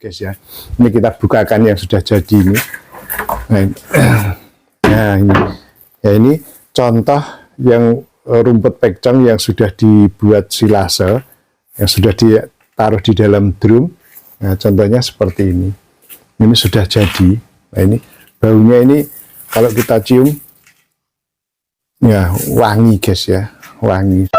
guys ya. Ini kita bukakan yang sudah jadi ini. Nah ini ya, ini contoh yang rumput pekcong yang sudah dibuat silase, yang sudah ditaruh di dalam drum. Nah contohnya seperti ini sudah jadi. Nah ini baunya ini kalau kita cium ya wangi guys ya, wangi.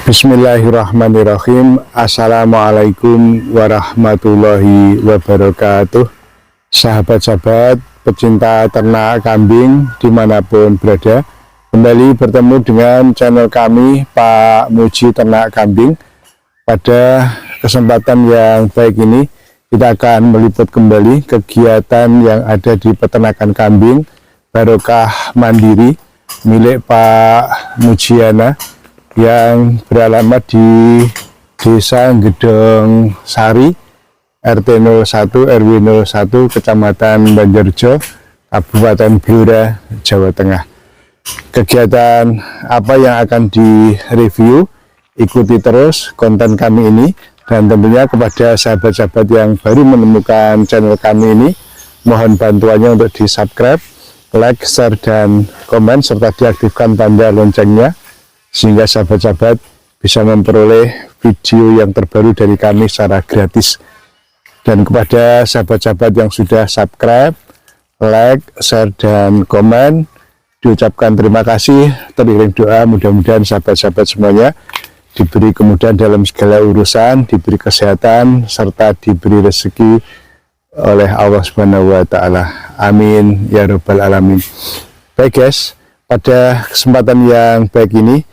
Bismillahirrahmanirrahim. Assalamualaikum warahmatullahi wabarakatuh. Sahabat-sahabat pecinta ternak kambing dimanapun berada, kembali bertemu dengan channel kami Pak Muji Ternak Kambing. Pada kesempatan yang baik ini kita akan meliput kembali kegiatan yang ada di peternakan kambing Barokah Mandiri milik Pak Mujiana yang beralamat di Desa Gedong Sari, RT 01 RW 01, Kecamatan Banjarjo, Kabupaten Blora, Jawa Tengah. Kegiatan apa yang akan direview? Ikuti terus konten kami ini, dan tentunya kepada sahabat-sahabat yang baru menemukan channel kami ini, mohon bantuannya untuk di subscribe, like, share, dan komen, serta diaktifkan tanda loncengnya, sehingga sahabat-sahabat bisa memperoleh video yang terbaru dari kami secara gratis. Dan kepada sahabat-sahabat yang sudah subscribe, like, share, dan komen, diucapkan terima kasih, teriring doa, mudah-mudahan sahabat-sahabat semuanya diberi kemudahan dalam segala urusan, diberi kesehatan, serta diberi rezeki oleh Allah Subhanahu wa Ta'ala. Amin ya Rabbal Alamin. Baik guys, pada kesempatan yang baik ini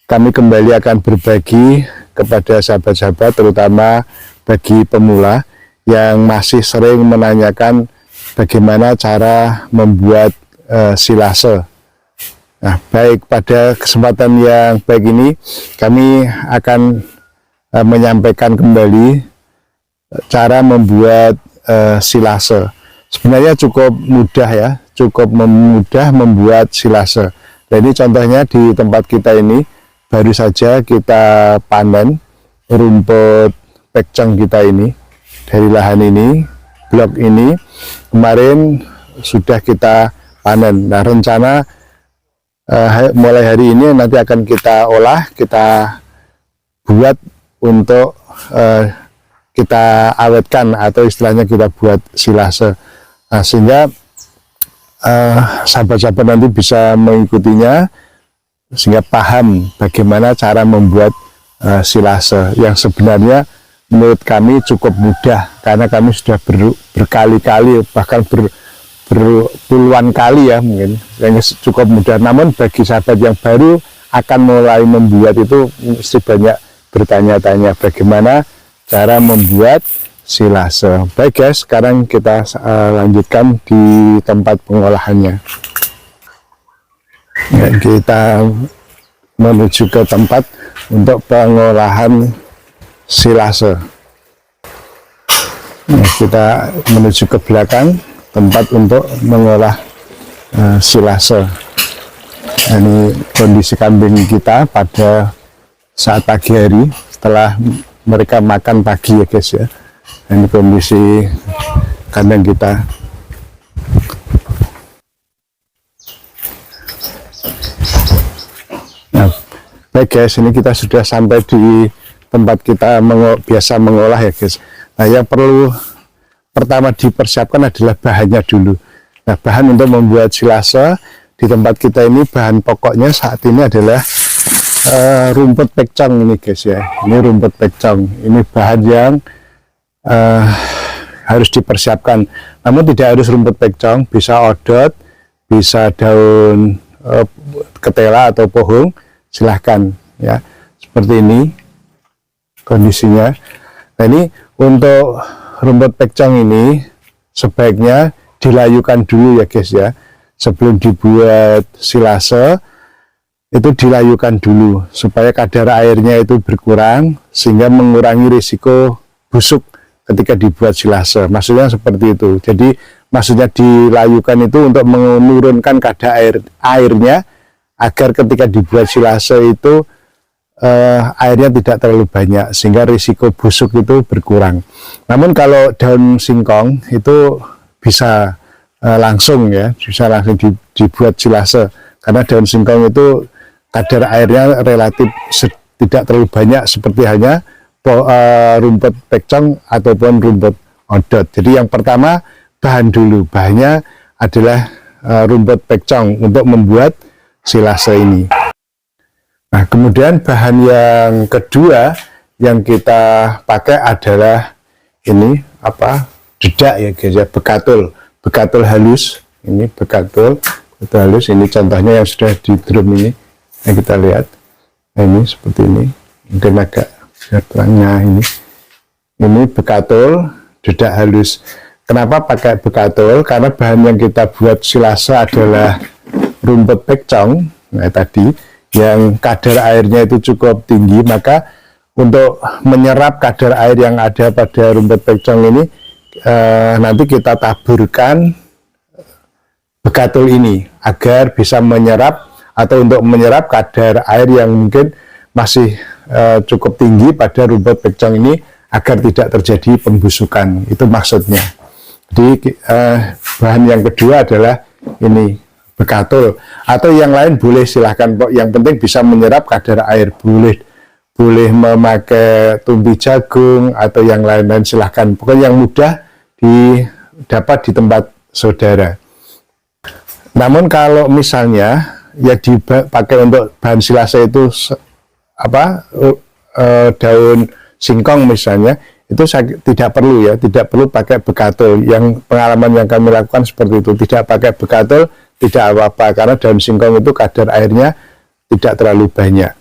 kami kembali akan berbagi kepada sahabat-sahabat, terutama bagi pemula yang masih sering menanyakan bagaimana cara membuat silase. Nah, baik, pada kesempatan yang baik ini kami akan menyampaikan kembali cara membuat silase. Sebenarnya cukup mudah ya, cukup mudah membuat silase. Dan ini contohnya di tempat kita ini. Baru saja kita panen rumput pekcong kita ini dari lahan ini, blok ini kemarin sudah kita panen. Nah rencana mulai hari ini nanti akan kita olah, kita buat untuk kita awetkan, atau istilahnya kita buat silase. Nah, sehingga sahabat-sahabat nanti bisa mengikutinya, sehingga paham bagaimana cara membuat silase yang sebenarnya menurut kami cukup mudah, karena kami sudah berkali-kali, bahkan berpuluhan kali ya mungkin, yang cukup mudah. Namun bagi sahabat yang baru akan mulai membuat itu mesti banyak bertanya-tanya bagaimana cara membuat silase. Baik guys, sekarang kita lanjutkan di tempat pengolahannya. Ya, kita menuju ke tempat untuk pengolahan silase. Nah, kita menuju ke belakang tempat untuk mengolah silase. Nah, ini kondisi kambing kita pada saat pagi hari setelah mereka makan pagi ya guys ya. Nah, ini kondisi kandang kita. Nah, baik guys, ini kita sudah sampai di tempat kita biasa mengolah ya guys. Nah, yang perlu pertama dipersiapkan adalah bahannya dulu. Nah, bahan untuk membuat silase di tempat kita ini, bahan pokoknya saat ini adalah rumput pekcong ini guys ya. Ini rumput pekcong, ini bahan yang harus dipersiapkan. Namun tidak harus rumput pekcong, bisa odot, bisa daun ketela atau pohon, silahkan ya. Seperti ini kondisinya. Nah, ini untuk rumput pekcong ini sebaiknya dilayukan dulu ya guys ya, sebelum dibuat silase. itu dilayukan dulu supaya kadar airnya itu berkurang sehingga mengurangi risiko busuk ketika dibuat silase. Maksudnya seperti itu. Jadi maksudnya dilayukan itu untuk menurunkan kadar airnya agar ketika dibuat silase itu airnya tidak terlalu banyak sehingga risiko busuk itu berkurang. Namun kalau daun singkong itu bisa langsung ya, bisa langsung dibuat silase karena daun singkong itu kadar airnya relatif tidak terlalu banyak seperti hanya rumput pekcong ataupun rumput odot. Jadi yang pertama bahan dulu, bahannya adalah rumput pekcong untuk membuat silase ini. Nah, kemudian bahan yang kedua yang kita pakai adalah ini dedak ya guys ya, bekatul halus. Ini bekatul halus, ini contohnya yang sudah di drum ini. Nah, kita lihat, nah, ini seperti ini, mungkin agak biar terangnya ini bekatul dedak halus. Kenapa pakai bekatul? Karena bahan yang kita buat silase adalah rumput pekcong, nah tadi yang kadar airnya itu cukup tinggi, maka untuk menyerap kadar air yang ada pada rumput pekcong ini nanti kita taburkan bekatul ini agar bisa menyerap atau untuk menyerap kadar air yang mungkin masih cukup tinggi pada rumput pekcong ini agar tidak terjadi pembusukan. Itu maksudnya. Jadi bahan yang kedua adalah ini bekatul, atau yang lain boleh silahkan, yang penting bisa menyerap kadar air. Boleh memakai tumpi jagung atau yang lain-lain, silahkan, pokoknya yang mudah didapat di tempat saudara. Namun kalau misalnya yang dipakai untuk bahan silase itu daun singkong misalnya, itu tidak perlu pakai bekatul. Yang pengalaman yang kami lakukan seperti itu, tidak pakai bekatul tidak apa-apa karena daun singkong itu kadar airnya tidak terlalu banyak.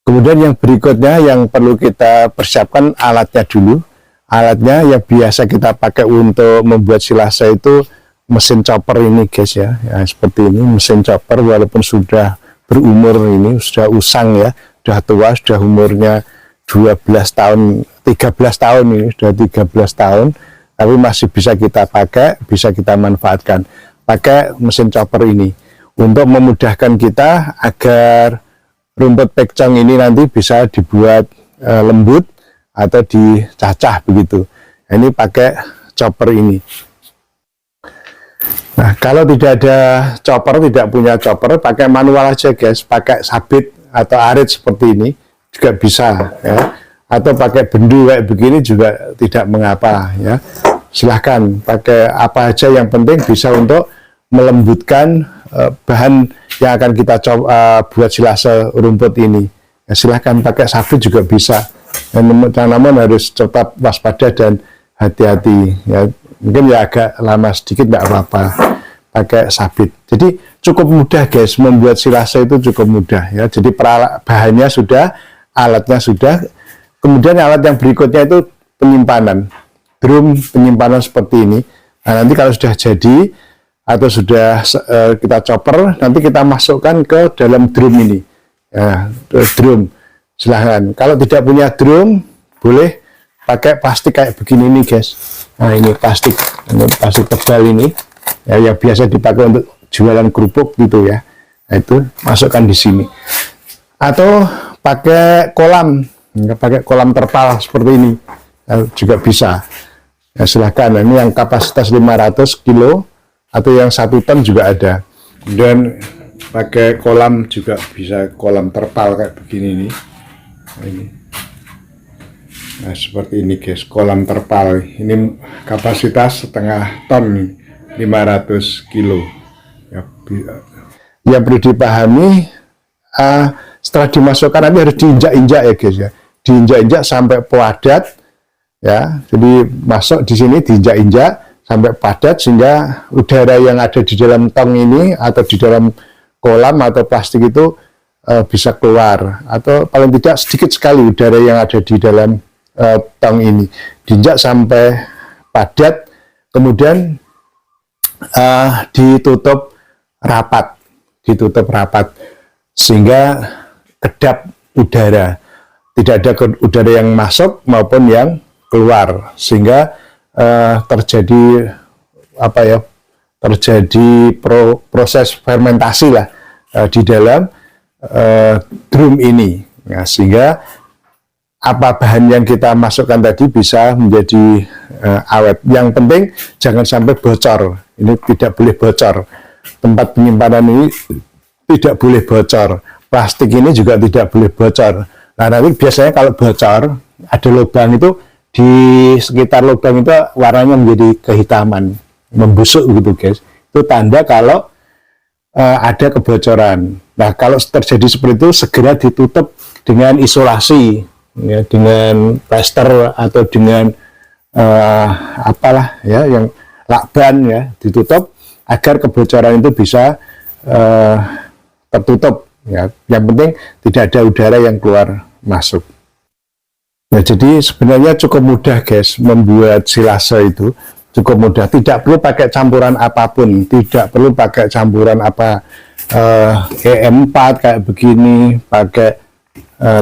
Kemudian yang berikutnya yang perlu kita persiapkan alatnya dulu. Alatnya yang biasa kita pakai untuk membuat silase itu mesin chopper ini guys ya, seperti ini mesin chopper, walaupun sudah berumur, ini sudah usang ya, sudah tua, sudah umurnya 12 tahun, 13 tahun, ini sudah 13 tahun, tapi masih bisa kita pakai, bisa kita manfaatkan. Pakai mesin chopper ini untuk memudahkan kita agar rumput pekcong ini nanti bisa dibuat lembut atau dicacah begitu. Ini pakai chopper ini. Nah, kalau tidak ada chopper, tidak punya chopper, pakai manual aja guys, pakai sabit atau arit seperti ini juga bisa ya, atau pakai bendu kayak begini juga tidak mengapa ya. Silahkan pakai apa aja, yang penting bisa untuk melembutkan bahan yang akan kita buat silase rumput ini ya. Silahkan pakai sabit juga bisa, namun harus tetap waspada dan hati-hati ya. Mungkin ya agak lama sedikit, tidak apa-apa pakai sabit. Jadi cukup mudah guys, membuat silase itu cukup mudah ya. Jadi bahannya sudah, alatnya sudah, kemudian alat yang berikutnya itu penyimpanan, drum penyimpanan seperti ini. Nah, nanti kalau sudah jadi atau sudah kita chopper, nanti kita masukkan ke dalam drum ini ya, drum. Silahkan, kalau tidak punya drum boleh pakai plastik kayak begini nih guys. Nah, ini plastik tebal ini ya, yang biasa dipakai untuk jualan kerupuk gitu ya. Nah, itu masukkan di sini. Atau pakai kolam terpal seperti ini ya, juga bisa ya, silahkan. Nah, ini yang kapasitas 500 kilo atau yang 1 ton juga ada. Dan pakai kolam juga bisa, kolam terpal kayak begini nih. Nah, seperti ini guys, kolam terpal ini kapasitas setengah ton nih, 500 kilo ya. Yang perlu dipahami, setelah dimasukkan nanti harus diinjak-injak ya guys ya, diinjak-injak sampai padat ya. Jadi masuk di sini diinjak-injak sampai padat sehingga udara yang ada di dalam tong ini atau di dalam kolam atau plastik itu bisa keluar, atau paling tidak sedikit sekali udara yang ada di dalam tong ini. Diinjak sampai padat, kemudian ditutup rapat sehingga kedap udara, tidak ada udara yang masuk maupun yang keluar, sehingga terjadi proses fermentasi lah di dalam drum ini. Nah, sehingga apa bahan yang kita masukkan tadi bisa menjadi awet. Yang penting jangan sampai bocor. Ini tidak boleh bocor. Tempat penyimpanan ini tidak boleh bocor. Plastik ini juga tidak boleh bocor. Nah, nanti biasanya kalau bocor, ada lubang itu, di sekitar lubang itu warnanya menjadi kehitaman, membusuk gitu guys. Itu tanda kalau ada kebocoran. Nah, kalau terjadi seperti itu, segera ditutup dengan isolasi, ya, dengan plester atau dengan yang lakban, ya, ditutup agar kebocoran itu bisa tertutup. Ya. Yang penting tidak ada udara yang keluar masuk. Nah, jadi sebenarnya cukup mudah guys membuat silase itu, cukup mudah. Tidak perlu pakai campuran apapun, tidak perlu pakai campuran EM4 kayak begini, pakai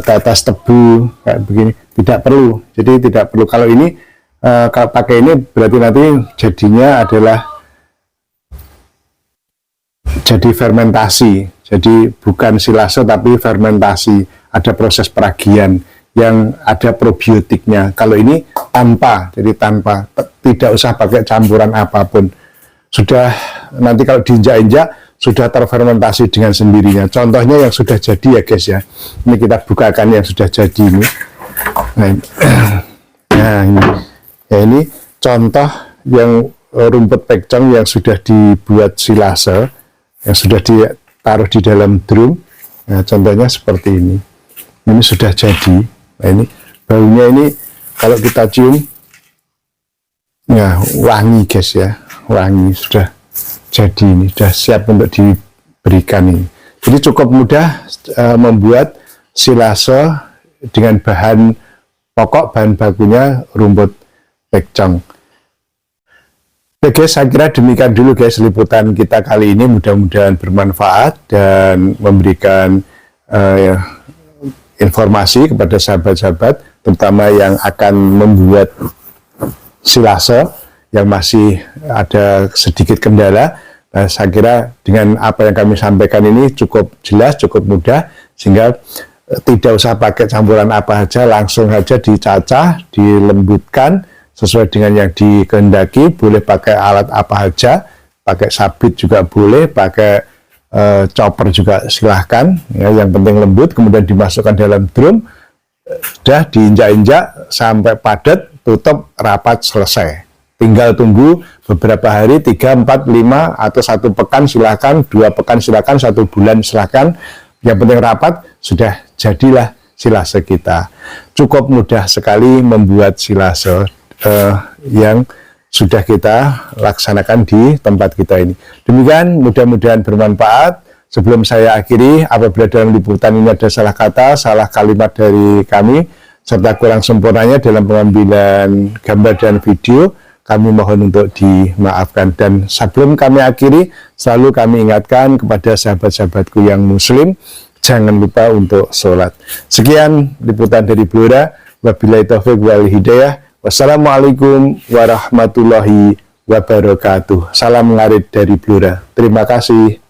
tetes tebu kayak begini, tidak perlu. Jadi tidak perlu. Kalau ini kalau pakai ini berarti nanti jadinya adalah jadi fermentasi. Jadi bukan silase tapi fermentasi, ada proses peragian yang ada probiotiknya. Kalau ini tanpa, jadi tanpa, tidak usah pakai campuran apapun. Sudah nanti kalau diinjak-injak sudah terfermentasi dengan sendirinya. Contohnya yang sudah jadi ya guys ya. Ini kita bukakan yang sudah jadi ini. Nah ini, ya ini contoh yang rumput pekcong yang sudah dibuat silase, yang sudah ditaruh di dalam drum. Nah, contohnya seperti ini. Ini sudah jadi. Nah, ini baunya ini kalau kita cium, ya wangi guys ya, wangi, sudah jadi, ini sudah siap untuk diberikan ini. Jadi cukup mudah membuat silase dengan bahan pokok, bahan bakunya rumput pekcong. Oke guys, saya kira demikian dulu guys liputan kita kali ini, mudah-mudahan bermanfaat dan memberikan informasi kepada sahabat-sahabat, terutama yang akan membuat silase yang masih ada sedikit kendala. Nah, saya kira dengan apa yang kami sampaikan ini cukup jelas, cukup mudah, sehingga tidak usah pakai campuran apa saja, langsung saja dicacah, dilembutkan sesuai dengan yang dikehendaki. Boleh pakai alat apa saja, pakai sabit juga boleh, pakai chopper juga silahkan, ya, yang penting lembut, kemudian dimasukkan dalam drum, sudah diinjak-injak sampai padat, tutup rapat, selesai. Tinggal tunggu beberapa hari, 3, 4, 5 atau 1 pekan silahkan, 2 pekan silahkan, 1 bulan silahkan, yang penting rapat, sudah jadilah silase kita. Cukup mudah sekali membuat silase yang sudah kita laksanakan di tempat kita ini. Demikian, mudah-mudahan bermanfaat. Sebelum saya akhiri, apabila dalam liputan ini ada salah kata, salah kalimat dari kami, serta kurang sempurnanya dalam pengambilan gambar dan video, kami mohon untuk dimaafkan. Dan sebelum kami akhiri, selalu kami ingatkan kepada sahabat-sahabatku yang muslim, jangan lupa untuk sholat. Sekian liputan dari Blora. Wabillahi taufiq wal hidayah. Wassalamualaikum warahmatullahi wabarakatuh. Salam ngarit dari Blora. Terima kasih.